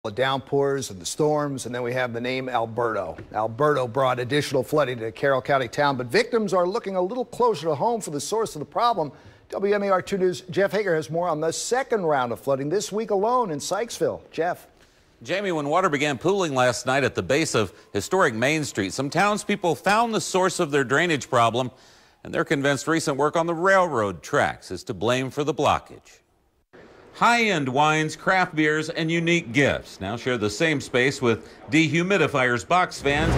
The downpours and the storms, and then we have the name Alberto. Alberto brought additional flooding to Carroll County town, but victims are looking a little closer to home for the source of the problem. WMAR 2 News' Jeff Hager has more on the second round of flooding this week alone in Sykesville. Jeff. Jamie, when water began pooling last night at the base of historic Main Street, some townspeople found the source of their drainage problem, and they're convinced recent work on the railroad tracks is to blame for the blockage. High-end wines, craft beers, and unique gifts now share the same space with dehumidifiers, box fans,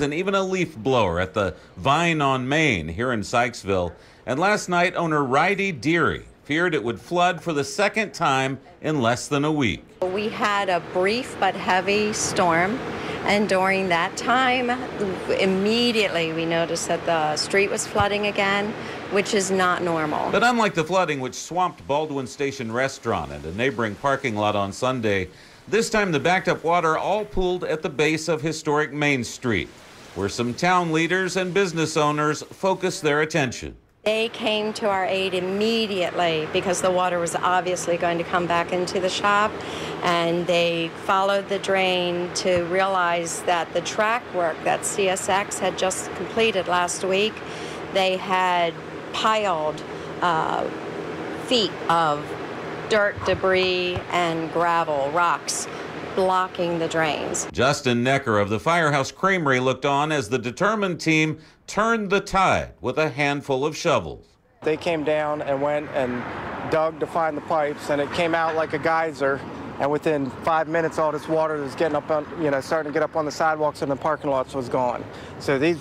and even a leaf blower at the Vine on Main here in Sykesville. And last night, owner Ridia Dearie feared it would flood for the second time in less than a week. We had a brief but heavy storm, and during that time, immediately we noticed that the street was flooding again, which is not normal. But unlike the flooding which swamped Baldwin Station Restaurant and a neighboring parking lot on Sunday, this time the backed up water all pooled at the base of historic Main Street, where some town leaders and business owners focused their attention. They came to our aid immediately because the water was obviously going to come back into the shop, and they followed the drain to realize that the track work that CSX had just completed last week, they had piled feet of dirt, debris, and gravel, rocks, blocking the drains. Justin Necker of the Firehouse Creamery looked on as the determined team turned the tide with a handful of shovels. They came down and went and dug to find the pipes, and it came out like a geyser. And within 5 minutes, all this water that was getting up on, starting to get up on the sidewalks and the parking lots was gone. So it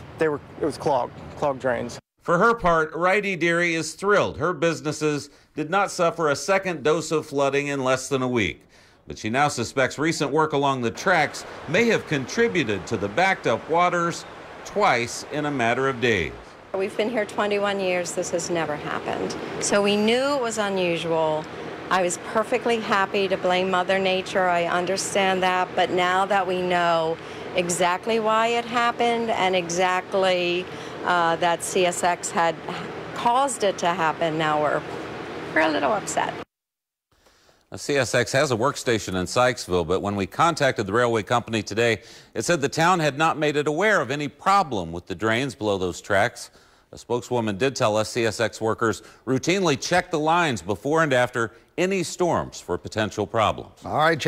was clogged drains. For her part, Ridia Dearie is thrilled her businesses did not suffer a second dose of flooding in less than a week. But she now suspects recent work along the tracks may have contributed to the backed up waters twice in a matter of days. We've been here 21 years. This has never happened. So we knew it was unusual. I was perfectly happy to blame Mother Nature. I understand that. But now that we know exactly why it happened and exactly that CSX had caused it to happen, now we're a little upset. CSX has a workstation in Sykesville, but when we contacted the railway company today, it said the town had not made it aware of any problem with the drains below those tracks. A spokeswoman did tell us CSX workers routinely check the lines before and after any storms for potential problems. All right.